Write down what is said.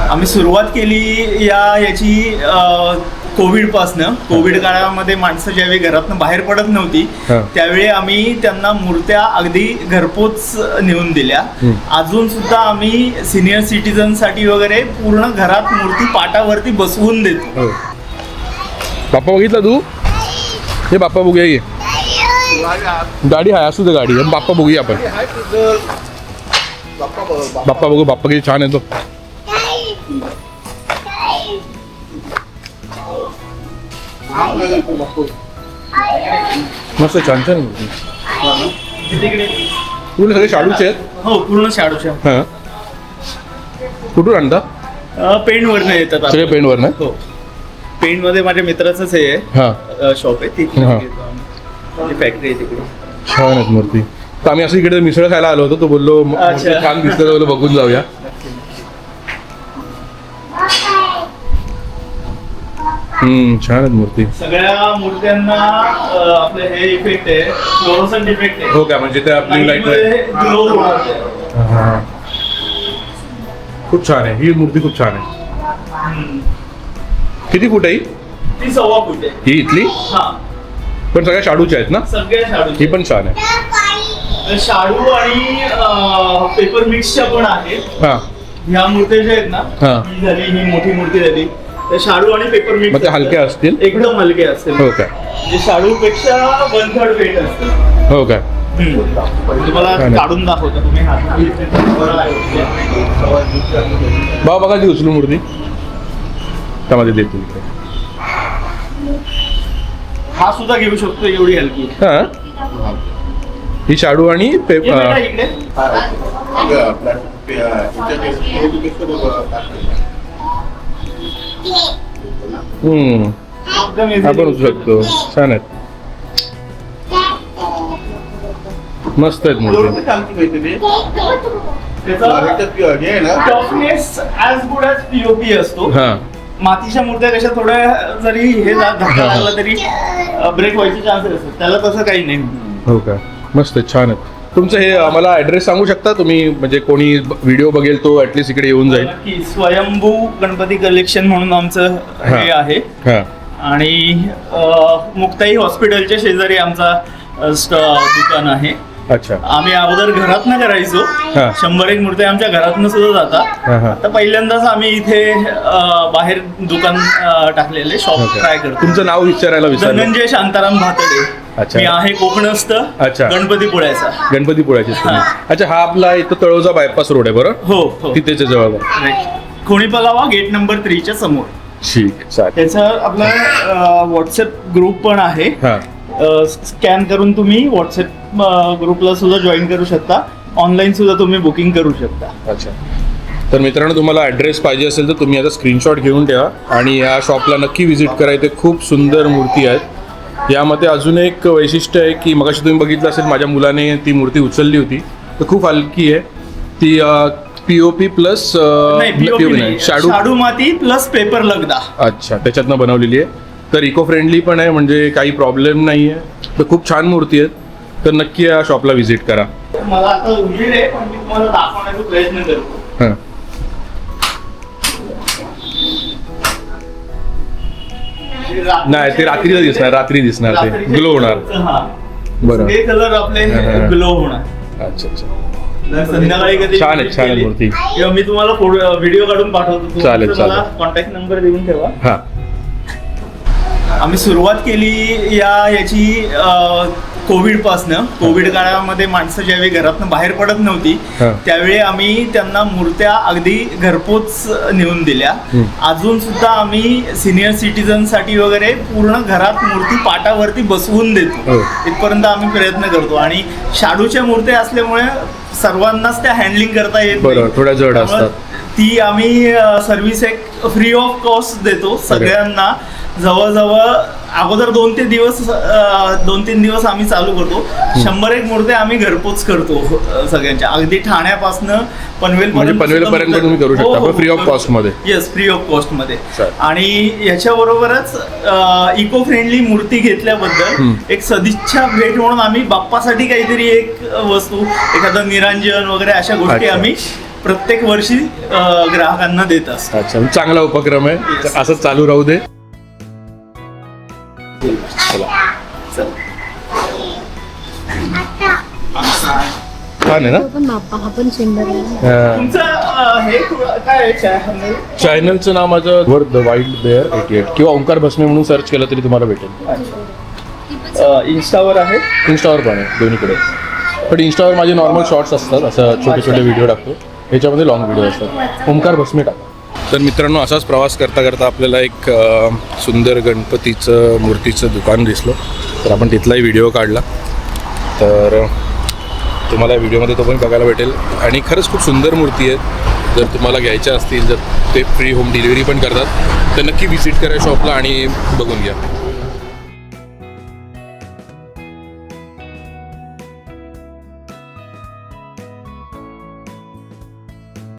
आम्ही सुरुवात केली याची कोविडपासनं. कोविड काळामध्ये माणसं ज्यावेळी घरातनं बाहेर पडत नव्हती त्यावेळी आम्ही त्यांना मूर्त्या अगदी घरपोच नेऊन दिल्या. अजून सुद्धा आम्ही सिनियर सिटीजनसाठी वगैरे पूर्ण घरात मूर्ती पाटावरती बसवून देतो. बाप्पा बघितला तू? हे बाप्पा बघूया ये. गाडी आहे, असू दे गाडी. बाप्पा बघूया आपण. बाप्पा बघू. बाप्पा किती छान येतो. मस्त छान छान मूर्ती. पूर्ण सगळे शाडूचे आहेत. हो, पूर्ण शाडूचे. हां, कुठून आणता? पेंटवरनं येतात सगळे पेंटवरनं. हो, पेंटमध्ये माझ्या मित्राचंच हे हां शॉप आहे तिथे फॅक्टरी आहे तिकडे. छान आहेत मूर्ती. तर आम्ही असं इकडे मिसळ खायला आलो होतो. तो बोललो छान दिसतं, बोललो बघून जाऊया. छान आहेत मूर्ती. सगळ्या मूर्त्यांना आपले हे इफेक्ट आहे, फ्लोरोसंट इफेक्ट आहे. हो का? म्हणजे ते आपली लाईट ग्लो होणार. खूप छान आहे ही मूर्ती. खूप छान आहे. किती फूट आहे? ती 1.25 फूट आहे ही इथली. हा, पण सगळ्या शाडूच्या आहेत ना? सगळ्या शाडू. ही पण छान आहे. शाडू आणि पेपर मिक्सच्या पण आहेत. हा, ह्या मूर्त्या ज्या आहेत ना, ही झाली, ही मोठी मूर्ती झाली. त्या शाडू आणि पेपर मिक्स. मग ते हलक्या असतील? एकदम हलके असतील. हो काय? म्हणजे शाडू पेक्षा 1/3 वेट असते. हो काय? तुम्हाला काढून दाखवतो. तुम्ही बाबा बघा ती उचलू मूर्ती त्यामध्ये देतो. हा सुद्धा घेऊ शकतो, एवढी हलकी. हा, ही शाडू आणि इकडे आपण उचलू शकतो. छान आहेत, मस्त आहेत मूर्ती. Toughness as good as POP असतो. हा, मातीच्या मूर्त्या कशा थोड्या जरी हे धक्का लागला तरी ब्रेक व्हायचे चान्सेस असतात, त्याला तसं काही नाही. हो का? मस्त छान आहेत. तुमचं हे मला ॲड्रेस सांगू शकता तुम्ही? म्हणजे कोणी व्हिडिओ बघेल तो ॲटलिस्ट इकडे येऊन जाईल. की स्वयंभू गणपती कलेक्शन म्हणून आमचं हे आहे. आणि मुक्ताई हॉस्पिटलच्या शेजारी आमचा दुकान आहे. अच्छा. आम्ही अगोदर घरातनं करायचो. 100-1 मूर्त्या आमच्या घरातनं सुद्धा जातात. आता पहिल्यांदाच आम्ही इथे बाहेर दुकान टाकलेले, शॉप ट्राय करतो. तुमचं नाव विचारायला विसरलो. धनंजय शांताराम भातडे. अच्छा. मी आहे कोकणस्थ. अच्छा. गणपतीपुळ्याचा. गणपतीपुळ्याचे. अच्छा, हा आपला इथं तळोजा बायपास रोड आहे बरोबर? हो, तिथेच जवळ. खोणी पलावा गेट नंबर 3 च्या समोर. ठीक, चालेल. त्याचा आपला व्हॉट्सअप ग्रुप पण आहे. स्कॅन करून तुम्ही व्हॉट्सअप ग्रुपला सुद्धा जॉईन करू शकता. ऑनलाईन सुद्धा तुम्ही बुकिंग करू शकता. अच्छा. तर मित्रांनो, तुम्हाला ॲड्रेस पाहिजे असेल तर तुम्ही आता स्क्रीनशॉट घेऊन ठेवा आणि या शॉपला नक्की व्हिजिट करा. इथे खूप सुंदर मूर्ती आहेत. यामध्ये अजून एक वैशिष्ट्य आहे की मगाशी तुम्ही बघितलं असेल माझ्या मुलाने ती मूर्ती उचलली होती. तर खूप हलकी आहे ती. पीओपी प्लस शाडू माती प्लस पेपर लगदा. अच्छा, त्याच्यातनं बनवलेली आहे. तर इको फ्रेंडली पण आहे, म्हणजे काही प्रॉब्लेम नाही आहे. तर खूप छान मूर्ती आहेत. तर नक्की या शॉपला व्हिजिट करा. मला आता उशीर आहे, पण मी तुम्हाला दाखवण्याचा प्रयत्न करतो. हां, नाही ते रात्री दिसणार. रात्री दिसणार, ते ग्लो होणार. बरं, हे कलर आपले ग्लो होणार. अच्छा अच्छा. संध्याकाळी कधी छान आहे मूर्ती. किंवा मी तुम्हाला व्हिडिओ काढून पाठवतो. चालेल. कॉन्टॅक्ट नंबर देऊन ठेवा. हा, आम्ही सुरुवात केली याची कोविडपासनं. कोविड काळामध्ये माणसं ज्यावेळी घरातनं बाहेर पडत नव्हती त्यावेळी आम्ही त्यांना मूर्त्या अगदी घरपोच नेऊन दिल्या. अजून सुद्धा आम्ही सिनियर सिटीजनसाठी वगैरे पूर्ण घरात मूर्ती पाटावरती बसवून देतो. इथपर्यंत आम्ही प्रयत्न करतो. आणि शाडूच्या मूर्त्या असल्यामुळे सर्वांनाच त्या हँडलिंग करता येत नाही, थोड्या जड असतात. ती आम्ही सर्व्हिस एक फ्री ऑफ कॉस्ट देतो सगळ्यांना. जवळजवळ अगोदर 2-3 दिवस आम्ही चालू करतो. 100-1 मूर्त्या आम्ही घरपोच करतो सगळ्यांच्या. अगदी ठाण्यापासनं पनवेलपर्यंत तुम्ही करू शकता फ्री ऑफ कॉस्ट मध्ये. येस, फ्री ऑफ कॉस्ट मध्ये. आणि याच्याबरोबरच इको फ्रेंडली मूर्ती घेतल्याबद्दल एक सदिच्छा भेट म्हणून आम्ही बाप्पासाठी काहीतरी एक वस्तू, एखादं निरांजन वगैरे अशा गोष्टी आम्ही प्रत्येक वर्षी ग्राहकांना देत असतो. अच्छा, चांगला उपक्रम आहे, असंच चालू राहू दे. चला, छान आहे ना. हा पण सुंदर आहे. तुमचं हे काय आहे channel? चॅनलचं नाव माझं वर द वाईल्ड बेअर 88 किंवा ओंकार भस्मे म्हणून सर्च केलं तरी तुम्हाला भेटेल. इंस्टावर आहे. इन्स्टावर पण आहे, दोन्हीकडे. पण इन्स्टावर माझे नॉर्मल शॉर्ट्स असतात, असं छोटे छोटे व्हिडिओ टाकतो. याच्यामध्ये लॉंग व्हिडिओ असतात. ओंकार भस्मे टाका. तर मित्रांनो, असाच प्रवास करता करता आपल्याला एक सुंदर गणपतीचं मूर्तीचं दुकान दिसलं, तर आपण तिथलाही व्हिडिओ काढला. तर तुम्हाला या व्हिडिओमध्ये तो पण बघायला भेटेल. आणि खरंच खूप सुंदर मूर्ती आहेत. जर तुम्हाला घ्यायच्या असतील, जर ते फ्री होम डिलिव्हरी पण करतात, तर नक्की व्हिजिट करा शॉपला आणि बघून घ्या.